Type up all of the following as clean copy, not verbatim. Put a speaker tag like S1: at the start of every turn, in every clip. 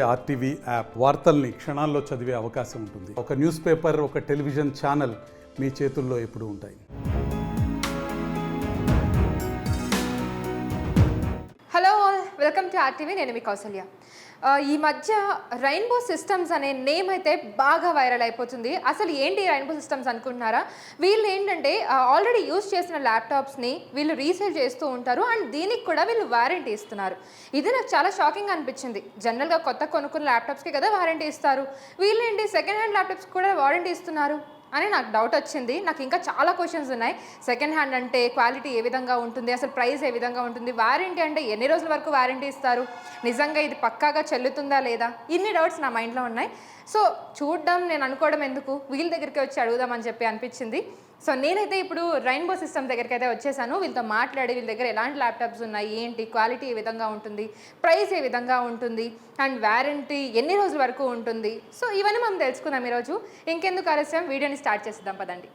S1: RTV app వార్తల్ని క్షణాల్లో చదివే అవకాశం ఉంటుంది. ఒక న్యూస్ పేపర్, ఒక టెలివిజన్ ఛానల్ మీ చేతుల్లో ఎప్పుడూ ఉంటాయి.
S2: Hello all, welcome to RTV. నేను మీ కౌసల్య. ఈ మధ్య రెయిన్బో సిస్టమ్స్ అనే నేమ్ అయితే బాగా వైరల్ అయిపోతుంది. అసలు ఏంటి రెయిన్బో సిస్టమ్స్ అనుకుంటున్నారా? వీళ్ళు ఏంటంటే ఆల్రెడీ యూజ్ చేసిన ల్యాప్టాప్స్ని వీళ్ళు రీసేల్ చేస్తూ ఉంటారు అండ్ దీనికి కూడా వీళ్ళు వారంటీ ఇస్తున్నారు. ఇది నాకు చాలా షాకింగ్ అనిపించింది. జనరల్గా కొత్త కొనుక్కున్న ల్యాప్టాప్స్కి కదా వారంటీ ఇస్తారు, వీళ్ళు ఏంటి సెకండ్ హ్యాండ్ ల్యాప్టాప్స్కి కూడా వారంటీ ఇస్తున్నారు అని నాకు డౌట్ వచ్చింది. నాకు ఇంకా చాలా క్వశ్చన్స్ ఉన్నాయి. సెకండ్ హ్యాండ్ అంటే క్వాలిటీ ఏ విధంగా ఉంటుంది, అసలు ప్రైస్ ఏ విధంగా ఉంటుంది, వారంటీ అంటే ఎన్ని రోజుల వరకు వారంటీ ఇస్తారు, నిజంగా ఇది పక్కాగా చెల్లుతుందా లేదా, ఇన్ని డౌట్స్ నా మైండ్లో ఉన్నాయి. సో చూడడం, నేను అనుకోవడం ఎందుకు, వీళ్ళ దగ్గరికి వచ్చి అడుగుదామని చెప్పి అనిపించింది. సో నేనైతే ఇప్పుడు రెయిన్బో సిస్టమ్ దగ్గరికి అయితే వచ్చేసాను. వీళ్ళతో మాట్లాడి వీళ్ళ దగ్గర ఎలాంటి ల్యాప్టాప్స్ ఉన్నాయి, ఏంటి క్వాలిటీ ఏ విధంగా ఉంటుంది, ప్రైస్ ఏ విధంగా ఉంటుంది అండ్ వారంటీ ఎన్ని రోజుల వరకు ఉంటుంది, సో ఇవన్నీ మనం తెలుసుకుందాం ఈరోజు. ఇంకెందుకు ఆలస్యం, వీడియోని స్టార్ట్ చేద్దాం పదండి.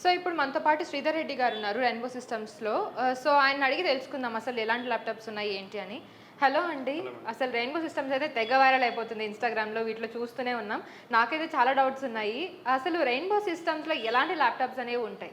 S2: సో ఇప్పుడు మనతో పాటు శ్రీధర్ రెడ్డి గారు ఉన్నారు రెయిన్బో సిస్టమ్స్లో. సో ఆయన అడిగి తెలుసుకుందాం అసలు ఎలాంటి ల్యాప్టాప్స్ ఉన్నాయి ఏంటి అని. హలో అండి, అసలు రెయిన్బో సిస్టమ్స్ అయితే తెగ వైరల్ అయిపోతుంది ఇన్స్టాగ్రామ్లో, వీటిలో చూస్తూనే ఉన్నాం. నాకైతే చాలా డౌట్స్ ఉన్నాయి. అసలు రెయిన్బో సిస్టమ్స్లో ఎలాంటి ల్యాప్టాప్స్ అనేవి ఉంటాయి?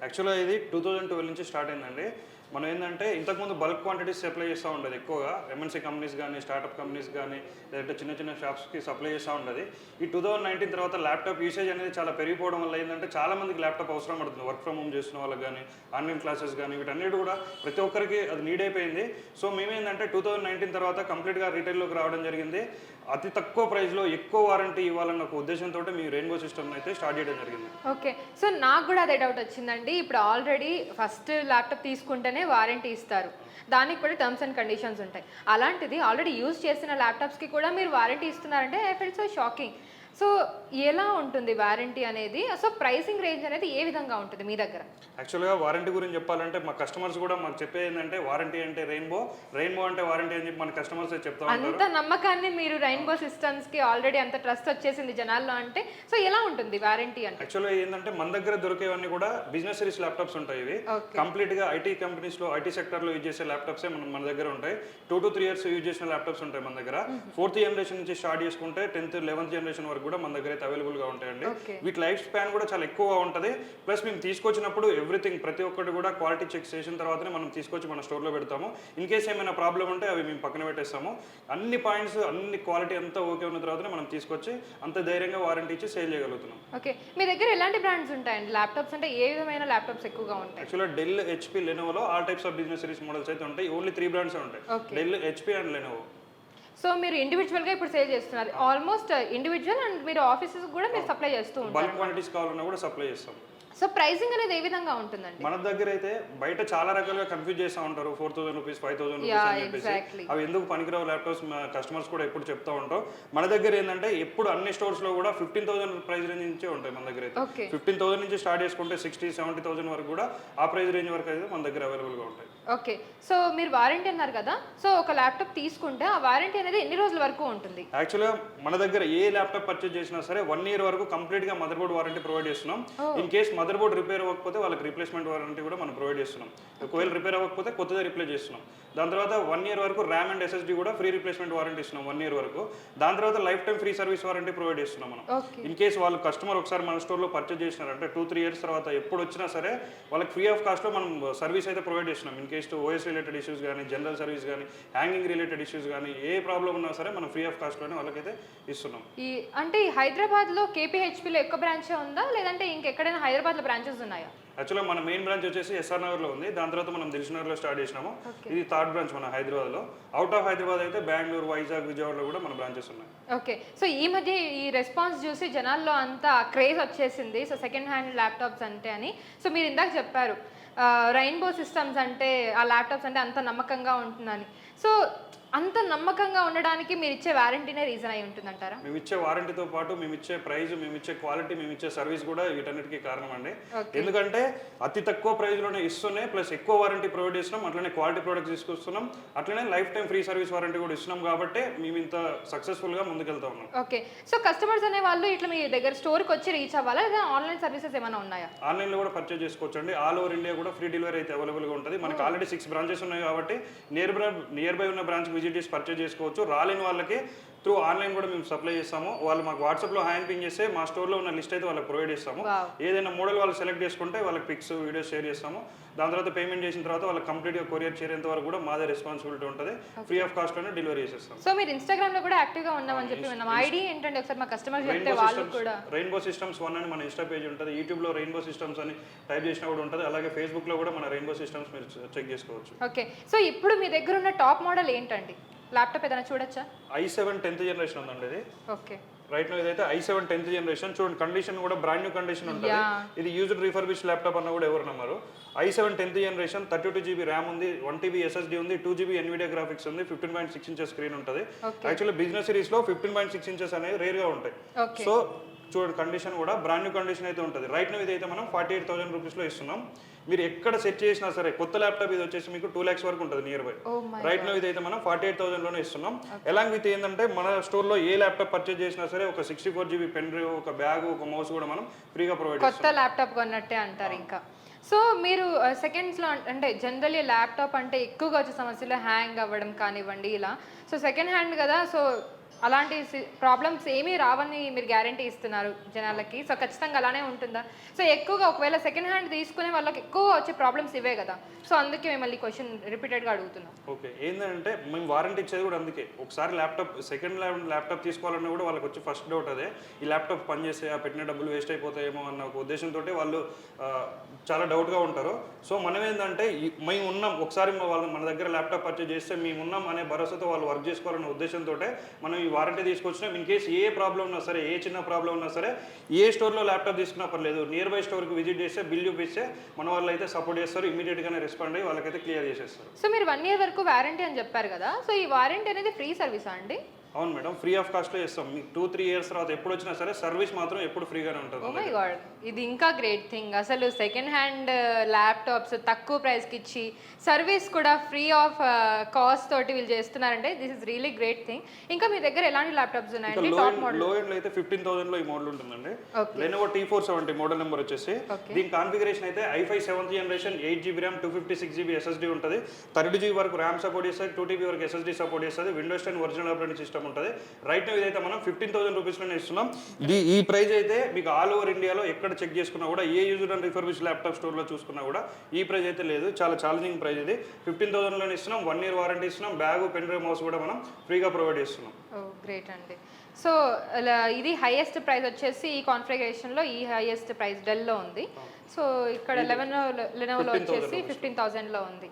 S3: యాక్చువల్గా ఇది 2012 నుంచి స్టార్ట్ అయిందండి. మనం ఏంటంటే ఇంతకుముందు బల్క్ క్వాంటిటీస్ సప్లై చేస్తూ ఉండేది ఎక్కువగా, ఎంఎన్సీ కంపెనీస్ కానీ, స్టార్టప్ కంపెనీస్ కానీ, లేదంటే చిన్న చిన్న షాప్స్కి సప్లై చేస్తూ ఉండేది. ఈ 2019 తర్వాత ల్యాప్టాప్ యూసేజ్ అనేది చాలా పెరిగిపోవడం వల్ల ఏంటంటే చాలా మందికి ల్యాప్టాప్ అవసరం పడుతుంది. వర్క్ ఫ్రమ్ హోమ్ చేస్తున్న వాళ్ళకి కానీ, ఆన్లైన్ క్లాసెస్ కానీ, వీటన్నిటి కూడా ప్రతి ఒక్కరికి అది నీడ్ అయిపోయింది. సో మేమేంటంటే 2019 తర్వాత కంప్లీట్గా రీటైల్లోకి రావడం జరిగింది. అతి తక్కువ ప్రైస్లో ఎక్కువ వారంటీ ఇవ్వాలన్న ఒక ఉద్దేశంతో మేము రెయిన్బో సిస్టమ్ అయితే స్టార్ట్ చేయడం జరిగింది.
S2: ఓకే, సో నాకు కూడా అదే డౌట్ వచ్చిందండి. ఇప్పుడు ఆల్రెడీ ఫస్ట్ ల్యాప్టాప్ తీసుకుంటేనే వారంటీ ఇస్తారు, దానికి కూడా టర్మ్స్ అండ్ కండిషన్స్ ఉంటాయి. అలాంటిది ఆల్రెడీ యూజ్ చేసిన ల్యాప్టాప్స్కి కూడా మీరు వారంటీ ఇస్తున్నారంటే I felt so shocking. So ఎలా ఉంటుంది వారంటీ అనేది, సో ప్రైసింగ్ రేంజ్ అనేది ఏ విధంగా ఉంటుంది మీ దగ్గర?
S3: యాక్చువల్గా వారంటీ గురించి చెప్పాలంటే మా కస్టమర్స్ కూడా మాకు చెప్పేది ఏంటంటే వారంటీ అంటే రెయిన్బో, రెయిన్బో అంటే వారంటీ అని చెప్పి మన కస్టమర్స్ చెప్తా ఉంటారు.
S2: అంత నమ్మకాన్ని మీరు రెయిన్బో సిస్టమ్స్కి ఆల్రెడీ అంత ట్రస్ట్ వచ్చేసింది జనాల్లో అంటే, సో ఎలా ఉంటుంది వారంటీ అంటే?
S3: యాక్చువల్గా ఏంటంటే మన దగ్గర దొరికేవన్నీ కూడా బిజినెస్ సిరీస్ ల్యాప్టాప్స్ ఉంటాయి. ఇవి కంప్లీట్గా ఐటీ కంపెనీస్లో, ఐటీ సెక్టర్లో యూజ్ చేసే ల్యాప్టాప్సే మన దగ్గర ఉంటాయి. 2 to 3 years యూజ్ చేసిన ల్యాప్టాప్స్ ఉంటాయి మన దగ్గర. 4th జనరేషన్ నుంచి స్టార్ట్ చేసుకుంటే 10th, 11th జనరేషన్ వరకు కూడా మన దగ్గర అయితే అవైలబుల్గా ఉంటాయండి. వీటి లైఫ్ స్పాన్ కూడా చాలా ఎక్కువగా ఉంటుంది. ప్లస్ మేము తీసుకొచ్చినప్పుడు ఎవ్రీథింగ్ ప్రతి ఒక్కటి కూడా క్వాలిటీ చెక్ చేసిన తర్వాతనే మనం తీసుకొచ్చి మన స్టోర్లో పెడతాము. ఇన్ కేస్ ఏమైనా ప్రాబ్లం ఉంటే అవి మేము పక్కన పెట్టేస్తాము. అన్ని పాయింట్స్, అన్ని క్వాలిటీ అంతా ఓకే ఉన్న తర్వాతనే మనం తీసుకొచ్చి అంత ధైర్యంగా వారంటీ ఇచ్చి సేల్ చేయగలుగుతున్నాం.
S2: ఓకే, మీ దగ్గర ఎలాంటి బ్రాండ్స్ ఉంటాయండి ల్యాప్టాప్స్ అంటే? ఏ విధమైన ల్యాప్టాప్స్ ఎక్కువగా ఉంటాయి?
S3: యాక్చువల్గా డెల్, హెచ్పీ, లెనోవోలో all types of business series models అయితే ఉంటాయి. ఓన్లీ 3 బ్రాండ్స్ ఉంటాయి, Dell, HP and Lenovo.
S2: So మీరు ఇండివిజువల్గా ఇప్పుడు సేల్ చేస్తున్నారు, ఆల్మోస్ట్ ఇండివిజువల్ అండ్ మీరు ఆఫీసెస్ కూడా మీరు సప్లై చేస్తూ ఉంటారు.
S3: బల్క్ క్వాంటిటీస్ కావాలన్నా కూడా సప్లై చేస్తాం.
S2: సో ప్రైసింగ్ అనేది ఏ విధంగా ఉంటుందండి?
S3: మన దగ్గర అయితే బయట చాలా రకాలుగా కన్ఫ్యూజ్ చేస్తూ ఉంటారు, 4,000 రూపీస్, 5,000 రూపీస్ అని చెప్పేసి. అవి ఎందుకు పనికిరావు ల్యాప్టాప్స్ కస్టమర్స్ కూడా ఎప్పుడు చెప్తా ఉంటాం. మన దగ్గర ఏంటంటే ఎప్పుడు అన్ని స్టోర్స్ లో కూడా 15,000 ప్రైస్ రేంజ్ నుంచే ఉంటాయి మన దగ్గర అయితే. 15,000 నుంచి స్టార్ట్ చేసుకుంటే 60,000-70,000 వరకు కూడా ఆ ప్రైస్ రేంజ్ వరకు అయితే మన దగ్గర అవైలబుల్ గా ఉంటాయి.
S2: ఓకే, సో మీరు వారంటీ అన్నారు కదా, సో ఒక ల్యాప్టాప్ తీసుకుంటే ఆ వారంటీ అనేది ఎన్ని రోజుల వరకు ఉంటుంది?
S3: యాక్చువల్గా మన దగ్గర ఏ ల్యాప్టాప్ పర్చేజ్ చేసినా సరే 1 year వరకు కంప్లీట్ గా మదర్ బోర్డ్ వారంటీ ప్రొవైడ్ చేస్తున్నాం. In case mother board repair అవ్వకపోతే వాళ్ళకి రీప్లేస్మెంట్ వారంటీ కూడా మనం ప్రొవైడ్ చేస్తున్నాం. ఒకవేళ రిపేర్ అవ్వకపోతే కొత్తగా రీప్లేస్ చేస్తున్నాం. దాని తర్వాత 1 year వరకు ర్యామ్ అండ్ ఎస్ఎస్డి కూడా ఫ్రీ రీప్లేస్మెంట్ వారంటీ ఇస్తున్నాం 1 year వరకు. దాని తర్వాత life time free service warranty provide చేస్తున్నాం మనం. ఇన్ కేస్ వాళ్ళు కస్టమర్ ఒకసారి మన స్టోర్లో పర్చేజ్ చేసినారంటే 2-3 years తర్వాత ఎప్పుడు వచ్చినా సరే వాళ్ళకి ఫ్రీ ఆఫ్ కాస్ట్లో మనం సర్వీస్ అయితే ప్రొవైడ్ చేస్తున్నాం. In case OS related issues కానీ, జనరల్ సర్వీస్ కానీ, హ్యాంగింగ్ రిలేటెడ్ ఇష్యూస్ కానీ, ఏ ప్రాబ్లం ఉన్నా సరే మనం ఫ్రీ ఆఫ్ కాస్ట్లోనే వాళ్ళకైతే ఇస్తున్నాం.
S2: అంటే హైదరాబాద్లో కేపీహెచ్పీలో ఎక్కువ బ్రాంచ్ ఉందా, లేదంటే ఇంకెక్కడైనా హైదరాబాద్లో బ్రాంచెస్ ఉన్నాయా?
S3: యాక్చువల్గా మన మెయిన్ బ్రాంచ్ వచ్చేసి ఎస్ఆర్ నగర్లో ఉంది. దాని తర్వాత మనం దిల్సుఖ్నగర్లో స్టార్ట్ చేసినాము. ఇది 3rd బ్రాంచ్ మన హైదరాబాద్లో. అవుట్ ఆఫ్ హైదరాబాద్ అయితే బెంగళూరు, వైజాగ్, విజయవాడలో కూడా మన బ్రాంచెస్ ఉన్నాయి.
S2: ఓకే, సో ఈ మధ్య ఈ రెస్పాన్స్ చూసి జనాల్లో అంతా క్రేజ్ వచ్చేసింది, సో సెకండ్ హ్యాండ్ ల్యాప్టాప్స్ అంటే అని. సో మీరు ఇందాక చెప్పారు రెయిన్బో సిస్టమ్స్ అంటే ఆ ల్యాప్టాప్స్ అంటే అంత నమ్మకంగా ఉంటుందని. సో అంత నమ్మకంగా ఉండడానికి మీరు ఇచ్చే వారంటీనే రీజన్ అయి ఉంటుందంటారా?
S3: మేము ఇచ్చే వారంటీతో పాటు మేము ఇచ్చే ప్రైస్, మేము ఇచ్చే క్వాలిటీ, మేము ఇచ్చే సర్వీస్ కూడా వీటన్నిటికీ కారణం అండి. ఎందుకంటే అతి తక్కువ ప్రైస్లోనే ఇస్తున్నాయి, ప్లస్ ఎక్కువ వారంటీ ప్రొవైడ్ చేస్తున్నాం, అట్లనే క్వాలిటీ ప్రొడక్ట్స్ తీసుకొస్తున్నాం, అట్లనే life time free service warranty కూడా ఇస్తున్నాం. కాబట్టి మేము ఇంత సక్సెస్ఫుల్గా ముందుకెళ్తా ఉన్నాం.
S2: ఓకే, సో కస్టమర్స్ అనే వాళ్ళు ఇట్లా మీ దగ్గర స్టోర్కి వచ్చి రీచ్ అవ్వాలా, లేదా ఆన్లైన్ సర్వీసెస్ ఏమైనా ఉన్నాయా?
S3: ఆన్లైన్లో కూడా పర్చేజ్ చేసుకోవచ్చు అండి. ఆల్ ఓవర్ ఇండియా కూడా ఫ్రీ డెలివరీ అయితే అవైలబుల్గా ఉంటుంది. మనకి ఆల్రెడీ 6 బ్రాంచెస్ ఉన్నాయి కాబట్టి నియర్ బై ఉన్న బ్రాంచ్కి విజిట్ చేసి పర్చేజ్ చేసుకోవచ్చు. రాలేని వాళ్ళకి త్రూ ఆన్లైన్ కూడా మేము సప్లై చేస్తాము. వాళ్ళు మాకు వాట్సాప్లో హ్యాండ్ పింగ్ చేస్తే మా స్టోర్లో ఉన్న లిస్ట్ అయితే వాళ్ళకి ప్రొవైడ్ చేస్తాము. ఏదైనా మోడల్ వాళ్ళు సెలెక్ట్ చేసుకుంటే వాళ్ళకి పిక్స్, వీడియోస్ షేర్ చేస్తాము. దాని తర్వాత పేమెంట్ చేసిన తర్వాత వాళ్ళకి కంప్లీట్గా కొరియర్ చేరేంత వరకు కూడా మాదే రెస్పాన్సిబిలిటీ ఉంటుంది. ఫ్రీ ఆఫ్ కాస్ట్లోనే డెలివరీ చేసేస్తాం.
S2: సో మీరు ఇన్స్టాగ్రామ్లో కూడా యాక్టివ్గా ఉన్నామని చెప్పి విన్నాం. ఐడి ఏంటంటే ఒకసారి మా కస్టమర్ చెప్తే వాళ్ళు కూడా.
S3: రెయిన్బో సిస్టమ్స్ 1 అని మన ఇన్స్టా పేజ్ ఉంటుంది. యూట్యూబ్లో రెయిన్బో సిస్టమ్స్ అని టైప్ చేసినా కూడా ఉంటుంది. అలాగే ఫేస్బుక్లో కూడా మన రెయిన్బో సిస్టమ్స్ మీరు చెక్ చేసుకోవచ్చు.
S2: ఓకే, సో ఇప్పుడు మీ దగ్గర ఉన్న టాప్ మోడల్ ఏంటండి? ల్యాప్టాప్ ఏదైనా చూడొచ్చా?
S3: i7 10th జనరేషన్ ఉందండి ఇది.
S2: ఓకే,
S3: రైట్ నో ఇదైతే i7 10th జనరేషన్. చూడండి కండిషన్ కూడా బ్రాండ్ న్యూ కండిషన్ ఉంటుంది. ఇది యూజ్డ్ రిఫర్బిష్ ల్యాప్టాప్ అన్న కూడా ఎవరు నమ్మరు. i7 10th generation, 32GB RAM ఉంది, 1TB SSD ఉంది, 2GB NVIDIA గ్రాఫిక్స్ ఉంది, 15.6 ఇంచెస్ స్క్రీన్ ఉంటుంది. యాక్చువల్లీ బిజినెస్ సిరీస్ లో 15.6 ఇంచెస్ అనేవి రేర్ గా ఉంటాయి. సో చూడండి కండిషన్ కూడా బ్రాండ్ న్యూ కండిషన్ అయితే ఉంటుంది. రైట్ నో ఇదైతే మనం 48,000 రూపీస్లో ఇస్తున్నాం. మీరు ఎక్కడ సెట్ చేసినా సరే కొత్త ల్యాప్టాప్ ఇది వచ్చేసి మీకు 2 lakhs వరకు ఉంటుంది నియర్ బై. రైట్ నో ఇదైతే మనం 48,000లోనే ఇస్తున్నాం. ఎలాంగ్ విత్ ఏంటంటే మన స్టోర్లో ఏ ల్యాప్టాప్ పర్చేజ్ చేసినా సరే ఒక 64GB పెన్ డ్రైవ్, ఒక బ్యాగ్, ఒక మౌస్ కూడా మనం ఫ్రీగా ప్రొవైడ్ చేస్తాం.
S2: కొత్త ల్యాప్టాప్ కొన్నట్టే అంటారు. ఇంకా సో మీరు సెకండ్స్లో అంటే జనరల్లీ ల్యాప్టాప్ అంటే ఎక్కువగా వచ్చే సమస్యలు హ్యాంగ్ అవ్వడం కానివ్వండి ఇలా. సో సెకండ్ హ్యాండ్ కదా, సో అలాంటి ప్రాబ్లమ్స్ ఏమీ రావని మీరు గ్యారంటీ ఇస్తున్నారు జనాలకి. సో ఖచ్చితంగా అలానే ఉంటుందా? సో ఎక్కువగా ఒకవేళ సెకండ్ హ్యాండ్ తీసుకునే వాళ్ళకి ఎక్కువ వచ్చే ప్రాబ్లమ్స్ ఇవే కదా. సో అందుకే మిమ్మల్ని క్వశ్చన్ రిపీటెడ్గా అడుగుతున్నాం.
S3: ఓకే, ఏంటంటే మేము వారంటీ ఇచ్చేది కూడా అందుకే. ఒకసారి సెకండ్ ల్యాప్టాప్ తీసుకోవాలన్నా కూడా వాళ్ళకి వచ్చి ఫస్ట్ డౌట్ అదే, ఈ ల్యాప్టాప్ పనిచేస్తే ఆ పెట్టిన డబ్బులు వేస్ట్ అయిపోతాయేమో అన్న ఒక ఉద్దేశంతో వాళ్ళు చాలా డౌట్గా ఉంటారు. సో మనం ఏంటంటే మేము ఉన్నాం, ఒకసారి వాళ్ళు మన దగ్గర ల్యాప్టాప్ పర్చేజ్ చేస్తే మేము ఉన్నాం అనే భరోసాతో వాళ్ళు వర్క్ చేసుకోవాలనే ఉద్దేశంతో మనం ఈ వారంటీ తీసుకొచ్చినాం. ఇన్ కేసు ఏ ప్రాబ్లం ఉన్నా సరే, ఏ చిన్న ప్రాబ్లం ఉన్నా సరే, ఏ స్టోర్లో ల్యాప్టాప్ తీసుకున్నా పర్లేదు, నియర్ బై స్టోర్కి విజిట్ చేస్తే బిల్ చూపిస్తే మన వాళ్ళు అయితే సపోర్ట్ చేస్తారు, ఇమీడియట్గానే రెస్పాండ్ అయ్యి వాళ్ళకైతే క్లియర్ చేసేస్తారు.
S2: సో మీరు 1 year వరకు వారంటీ అని చెప్పారు కదా, సో ఈ వారంటీ అనేది ఫ్రీ సర్వీసా అండి?
S3: అవును మేడం, ఫ్రీ ఆఫ్ కాస్ట్లో ఇస్తాం. మీకు 2-3 years తర్వాత ఎప్పుడు వచ్చినా సరే సర్వీస్ మాత్రం ఎప్పుడు ఫ్రీగానే ఉంటుంది.
S2: ఓ మై గాడ్, ఇది ఇంకా గ్రేట్ థింగ్. అసలు సెకండ్ హ్యాండ్ ల్యాప్టాప్స్ తక్కువ ప్రైస్కి ఇచ్చి సర్వీస్ కూడా ఫ్రీ ఆఫ్ కాస్ట్ తోటి వీళ్ళు చేస్తున్నారంటే this is really great thing. ఇంకా మీ దగ్గర ఎలాంటి ల్యాప్టాప్స్ ఉన్నాయండి? టాప్ మోడల్
S3: లో ఎండ్ అయితే 15,000లో ఈ మోడల్ ఉంటుందండి. Lenovo T470 మోడల్ నెంబర్ వచ్చేసి. దీని కాన్ఫిగరేషన్ అయితే i5 7th generation, 8GB RAM, 256GB SSD ఉంటుంది. 32GB వరకు ర్యామ్ సపోర్ట్ చేస్తుంది, 2TB వరకు SSD సపోర్ట్ చేస్తుంది, Windows 10 ఒరిజినల్ ఆపరేటింగ్ సిస్టమ్ ఉంటుంది. రైట్ నో ఇదైతే మనం 15,000 రూపీస్లోనే ఇస్తున్నాం. ఈ ప్రైస్ అయితే మీకు ఆల్ ఓవర్ ఇండియాలో ఎక్కడ చెక్ చేసుకున్నా కూడా, ఏ యూజర్ అండ్ రిఫర్బిష్ ల్యాప్టాప్ స్టోర్లో చూసుకున్నా కూడా ఈ ప్రైస్ అయితే లేదు. చాలా ఛాలెంజింగ్ ప్రైస్ ఇది. 15,000లోనే ఇస్తున్నాం. 1 year వారంటీ ఇస్తున్నాం. బ్యాగ్, పెన్ డ్రైవ్, మౌస్ కూడా మనం ఫ్రీగా ప్రొవైడ్ చేస్తున్నాం.
S2: ఓ గ్రేట్ అండి. సో ఇది హైయెస్ట్ ప్రైస్ వచ్చేసి ఈ కాన్ఫిగరేషన్లో ఈ హైయెస్ట్ ప్రైస్ డెల్లో ఉంది. సో ఇక్కడ లెనోవోలో వచ్చేసి 15,000లో ఉంది.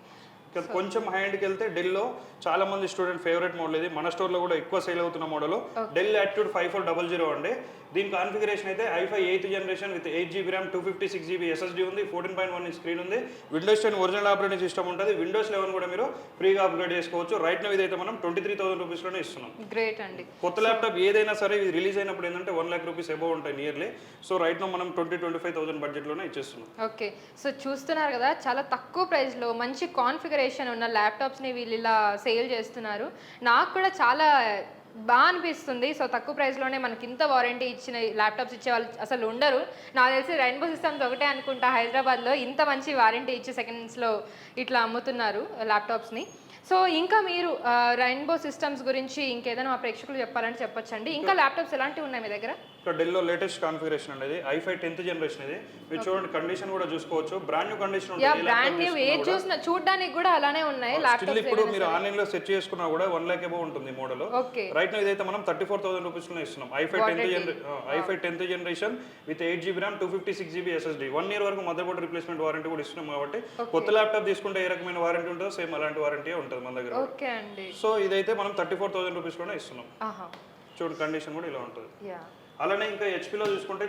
S3: కొంచెం హైండ్కి వెళ్తే డెల్లో చాలా మంది స్టూడెంట్ ఫేవరెట్ మోడల్ ఇది. మన స్టోర్లో కూడా ఎక్కువ సేల్ అవుతున్న మోడల్ డెల్ యాటిట్యూడ్ 5400 అండి. దీని కాన్ఫిగరేషన్ అయితే i5 8th generation with 8GB RAM, 256GB SSD ఉంది, 14.1 ఇంచ్ స్క్రీన్ ఉంది, Windows 10 ఒరిజినల్ ఆపరేటింగ్ సిస్టమ్ ఉంటుంది, Windows 11 కూడా మీరు ఫ్రీగా అప్గ్రేడ్ చేసుకోవచ్చు. రైట్ నో ఇదైతే మనం 23,000 రూపీస్లోనే ఇస్తున్నాం.
S2: గ్రేట్ అండి.
S3: కొత్త ల్యాప్టాప్ ఏదైనా సరే ఇది రిలీజ్ అయినప్పుడు ఏంటంటే 1 lakh రూపీస్ అబౌవ్ ఉంటాయి నియర్లీ. సో రైట్ నో మనం 20-25,000 బడ్జెట్లోనే ఇచ్చేస్తున్నాం.
S2: ఓకే, సో చూస్తున్నారు కదా, చాలా తక్కువ ప్రైస్లో మంచి కాన్ఫిగరేషన్ ఉన్న ల్యాప్టాప్స్ని వీళ్ళు ఇలా సేల్ చేస్తున్నారు. నాకు కూడా చాలా బాగా అనిపిస్తుంది. సో తక్కువ ప్రైస్లోనే మనకి ఇంత వారంటీ ఇచ్చిన ల్యాప్టాప్స్ ఇచ్చే వాళ్ళు అసలు ఉండరు. నాకు తెలిసి రెయిన్బో సిస్టమ్స్ ఒకటే అనుకుంటా హైదరాబాద్లో ఇంత మంచి వారంటీ ఇచ్చి సెకండ్స్లో ఇట్లా అమ్ముతున్నారు ల్యాప్టాప్స్ని. సో ఇంకా మీరు రెయిన్బో సిస్టమ్స్ గురించి ఇంకేదైనా మా ప్రేక్షకులు చెప్పాలంటే చెప్పొచ్చండి. ఇంకా ల్యాప్టాప్స్ ఎలాంటివి ఉన్నాయి మీ దగ్గర?
S3: ఇక్కడ డెల్లో లేటెస్ట్ కాన్ఫిగరేషన్ అనేది i5 10th జనరేషన్ ఇది. మీరు చూడండి కండిషన్ కూడా చూసుకోవచ్చు, బ్రాండ్ న్యూ కండిషన్ ఉంటుంది.
S2: బ్రాండ్ న్యూ ఏ చూసినా చూడడానికి కూడా అలానే ఉన్నాయి ల్యాప్టాప్స్.
S3: ఇప్పుడు మీరు ఆన్లైన్ లో సెట్ చేసుకున్నా కూడా 1 lakh అబౌవ్ ఉంటుంది మోడల్. రైట్ నో ఇదైతే మనం 34,000 రూపీస్లోనే ఇస్తున్నాం. i5 10th generation with 8GB RAM, 256GB SSD, 1 year వరకు మదర్ బోర్డ్ రిప్లేస్మెంట్ వారంటీ కూడా ఇస్తున్నాం. కాబట్టి కొత్త ల్యాప్టాప్ తీసుకుంటే ఏ రకమైన వారంటీ ఉంటుందో సేమ్ అలాంటి వారంటీ ఉంటుంది మన దగ్గర.
S2: ఓకే అండి.
S3: సో ఇదైతే మనం 34,000 రూపీస్లోనే ఇస్తున్నాం. చూడండి కండిషన్ కూడా ఇలా ఉంటుంది. అలానే ఇంకా హెచ్పీలో చూసుకుంటే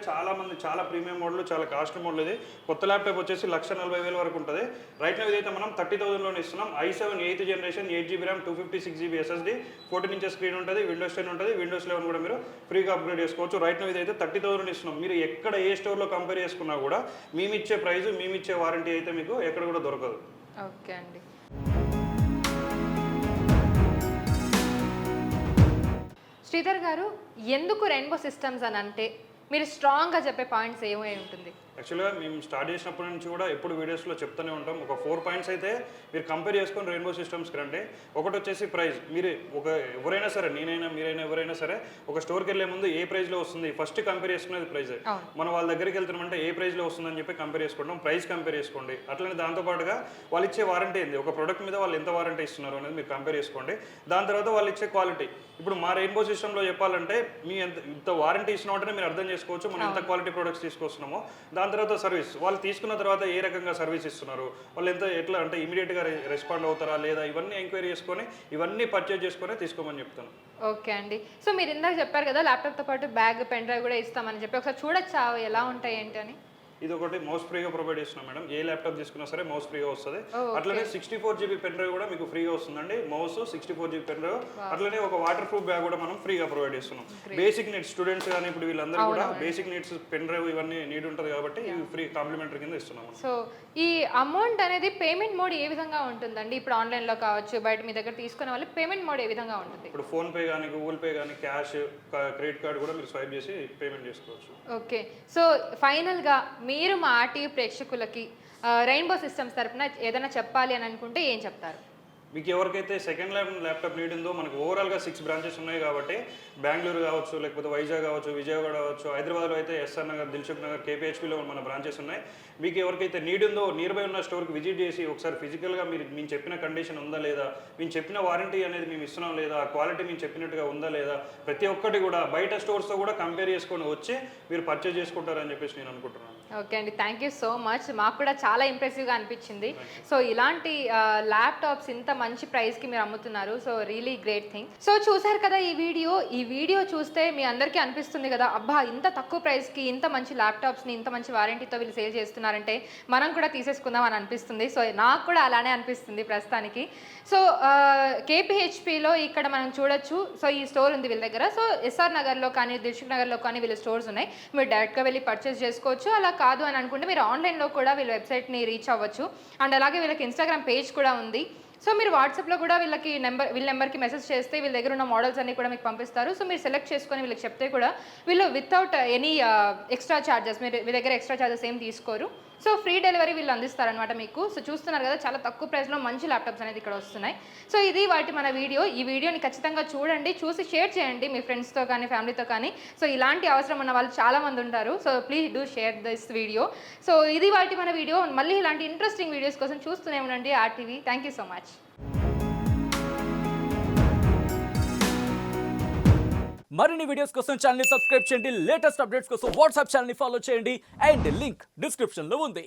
S3: చాలా ప్రీమియం మోడల్, చాలా కాస్ట్ మోడల్. ఇది కొత్త ల్యాప్టాప్ వచ్చేసి 1,40,000 వరకు ఉంటుంది. రైట్ నౌ ఇదైతే మనం 30,000లోనే ఇస్తున్నాం. i7 8th generation 8GB RAM 256GB SSD 14 inches screen ఉంటుంది. విండోస్ 10 ఉంటుంది. విండోస్ 11 కూడా మీరు ఫ్రీగా అప్గ్రేడ్ చేసుకోవచ్చు. రైట్ నౌ ఇదైతే 30,000 ఇస్తున్నాం. మీరు ఎక్కడ ఏ స్టోర్లో కంపేర్ చేసుకున్నా కూడా మేమిచ్చే ప్రైస్, మేమిచ్చే వారంటీ అయితే మీకు ఎక్కడ కూడా దొరకదు.
S2: ఓకే అండి. శ్రీధర్ గారు, ఎందుకు రెయిన్బో సిస్టమ్స్ అని అంటే మీరు స్ట్రాంగ్గా చెప్పే పాయింట్స్ ఏమై ఉంటుంది?
S3: యాక్చువల్గా మేము స్టార్ట్ చేసినప్పటి నుంచి కూడా ఎప్పుడు వీడియోస్లో చెప్తూనే ఉంటాం. ఒక 4 పాయింట్స్ అయితే మీరు కంపేర్ చేసుకొని రెయిన్బో సిస్టమ్స్కి రండి. ఒకటి వచ్చేసి ప్రైస్. మీరు ఎవరైనా సరే, నేనైనా మీరైనా ఎవరైనా సరే ఒక స్టోర్కి వెళ్ళే ముందు ఏ ప్రైస్లో వస్తుంది ఫస్ట్ కంపేర్ చేసుకునేది ప్రైస్. మనం వాళ్ళ దగ్గరికి వెళ్తున్నామంటే ఏ ప్రైస్లో వస్తుందని చెప్పి కంపేర్ చేసుకుంటాం. ప్రైస్ కంపేర్ చేసుకోండి. అట్లనే దాంతోపాటుగా వాళ్ళు ఇచ్చే వారంటీ ఏంది, ఒక ప్రొడక్ట్ మీద వాళ్ళు ఎంత వారంటీ ఇస్తున్నారు అనేది మీరు కంపేర్ చేసుకోండి. దాని తర్వాత వాళ్ళు ఇచ్చే క్వాలిటీ. ఇప్పుడు మా రెయిన్బో సిస్టంలో చెప్పాలంటే మీ ఇంత వారంటీ ఇచ్చినట్టే మీరు అర్థం చేసుకోవచ్చు మనం ఎంత క్వాలిటీ ప్రొడక్ట్స్ తీసుకొస్తున్నామో. దాని తర్వాత సర్వీస్, వాళ్ళు తీసుకున్న తర్వాత ఏ రకంగా సర్వీస్ ఇస్తున్నారు, వాళ్ళు ఎట్లా అంటే ఇమీడియట్గా రెస్పాండ్ అవుతారా లేదా, ఇవన్నీ ఎంక్వైరీ చేసుకొని ఇవన్నీ పర్చేజ్ చేసుకొని తీసుకోమని చెప్తాను.
S2: ఓకే అండి. సో మీరు ఇందాక చెప్పారు కదా ల్యాప్టాప్తో పాటు బ్యాగ్, పెన్ డ్రైవ్ కూడా ఇస్తామని చెప్పి, ఒకసారి చూడొచ్చా ఎలా ఉంటాయి ఏంటి అని?
S3: ఇది ఒకటి మౌస్ ఫ్రీగా ప్రొవైడ్ చేస్తున్నాం మేడం. ఏ ల్యాప్టాప్ తీసుకున్నా సరే మౌస్ ఫ్రీగా వస్తుంది. అట్లనే 64GB పెన్ డ్రైవ్ కూడా మీకు ఫ్రీగా వస్తుందండి. మౌస్ 64GB పెన్ డ్రైవ్, అట్లనే ఒక వాటర్ ప్రూఫ్ బ్యాగ్ కూడా మనం ఫ్రీగా ప్రొవైడ్ చేస్తున్నాం. బేసిక్ నీడ్స్ స్టూడెంట్స్ కానీ ఇప్పుడు వీళ్ళందరూ కూడా బేసిక్ నీడ్స్ పెన్ డ్రైవ్ ఇవన్నీ నీడ్ ఉంటుంది కాబట్టి ఇవి ఫ్రీ కాంప్లిమెంటరీ కింద ఇస్తున్నాం.
S2: సో ఈ అమౌంట్ అనేది పేమెంట్ మోడ్ ఏ విధంగా ఉంటుందండి? ఇప్పుడు ఆన్లైన్లో కావచ్చు, బయట మీ దగ్గర తీసుకునే వాళ్ళు పేమెంట్ మోడ్ ఏ విధంగా ఉంటుంది?
S3: ఇప్పుడు ఫోన్పే కానీ, గూగుల్ పే కానీ, క్యాష్, క్రెడిట్ కార్డు కూడా మీరు స్వైప్ చేసి పేమెంట్ చేసుకోవచ్చు.
S2: ఓకే. సో ఫైనల్గా మీరు మా ఆర్టీవీ ప్రేక్షకులకి రెయిన్బో సిస్టమ్స్ తరపున ఏదైనా చెప్పాలి అని అనుకుంటే ఏం చెప్తారు?
S3: మీకు ఎవరికైతే సెకండ్ ల్యాప్టాప్ నీడ్ ఉందో, మనకు ఓవరాల్గా 6 బ్రాంచెస్ ఉన్నాయి కాబట్టి బెంగళూరు కావచ్చు, లేకపోతే వైజాగ్ కావచ్చు, విజయవాడ కావచ్చు, హైదరాబాద్లో అయితే ఎస్ఆర్ నగర్, దిల్సుఖ్ నగర్, కేపీహెచ్పీలో మన బ్రాంచెస్ ఉన్నాయి. మీకు ఎవరికైతే నీడ్ ఉందో నియర్ బై ఉన్న స్టోర్కి విజిట్ చేసి ఒకసారి ఫిజికల్గా మేము చెప్పిన కండిషన్ ఉందా లేదా, మేము చెప్పిన వారంటీ అనేది మేము ఇస్తున్నాం లేదా, క్వాలిటీ మేము చెప్పినట్టుగా ఉందా లేదా, ప్రతి ఒక్కటి కూడా బయట స్టోర్స్తో కూడా కంపేర్ చేసుకొని వచ్చి మీరు పర్చేజ్ చేసుకుంటారని చెప్పేసి నేను అనుకుంటున్నాను.
S2: ఓకే అండి, థ్యాంక్ యూ సో మచ్. మాకు కూడా చాలా ఇంప్రెసివ్గా అనిపించింది. సో ఇలాంటి ల్యాప్టాప్స్ ఇంత మంచి ప్రైస్కి మీరు అమ్ముతున్నారు. So really great thing. So చూసారు కదా ఈ వీడియో చూస్తే మీ అందరికీ అనిపిస్తుంది కదా, అబ్బా ఇంత తక్కువ ప్రైస్కి ఇంత మంచి ల్యాప్టాప్స్ని ఇంత మంచి వారంటీతో వీళ్ళు సేల్ చేస్తున్నారంటే మనం కూడా తీసేసుకుందాం అని అనిపిస్తుంది. సో నాకు కూడా అలానే అనిపిస్తుంది ప్రస్తుతానికి. సో కేపీహెచ్పీలో ఇక్కడ మనం చూడొచ్చు. సో ఈ స్టోర్ ఉంది వీళ్ళ దగ్గర. సో ఎస్ఆర్ నగర్లో కానీ, దిల్సుఖ్ నగర్లో కానీ వీళ్ళ స్టోర్స్ ఉన్నాయి. మీరు డైరెక్ట్గా వెళ్ళి పర్చేస్ చేసుకోవచ్చు. అలా కాదు అని అనుకుంటే మీరు ఆన్లైన్లో కూడా వీళ్ళ వెబ్సైట్ని రీచ్ అవ్వచ్చు. అండ్ అలాగే వీళ్ళకి ఇన్స్టాగ్రామ్ పేజ్ కూడా ఉంది. సో మీరు వాట్సాప్లో కూడా వీళ్ళ నెంబర్కి మెసేజ్ చేస్తే వీళ్ళ దగ్గర ఉన్న మోడల్స్ అన్ని కూడా మీకు పంపిస్తారు. సో మీరు సెలెక్ట్ చేసుకొని వీళ్ళకి చెప్తే కూడా వీళ్ళు వితౌట్ ఎనీ ఎక్స్ట్రా ఛార్జెస్, వీళ్ళ దగ్గర ఎక్స్ట్రా ఛార్జెస్ ఏం తీసుకోరు. సో ఫ్రీ డెలివరీ వీళ్ళు అందిస్తారనమాట మీకు. సో చూస్తున్నారు కదా, చాలా తక్కువ ప్రైస్లో మంచి ల్యాప్టాప్స్ అనేది ఇక్కడ వస్తున్నాయి. సో ఇది మన వీడియో. ఈ వీడియోని ఖచ్చితంగా చూడండి, చూసి షేర్ చేయండి మీ ఫ్రెండ్స్తో కానీ, ఫ్యామిలీతో కానీ. సో ఇలాంటి అవసరం ఉన్న వాళ్ళు చాలామంది ఉంటారు. So please do share this video. So ఇది మన వీడియో. మళ్ళీ ఇలాంటి ఇంట్రెస్టింగ్ వీడియోస్ కోసం చూస్తూనే ఉండండి RTV. Thank you so much.
S4: మరిన్ని వీడియోస్ కోసం ఛానల్ ని సబ్స్క్రైబ్ చేయండి. లేటెస్ట్ అప్డేట్స్ కోసం వాట్సాప్ ఛానల్ ని ఫాలో చేయండి. అండ్ లింక్ డిస్క్రిప్షన్ లో ఉంది.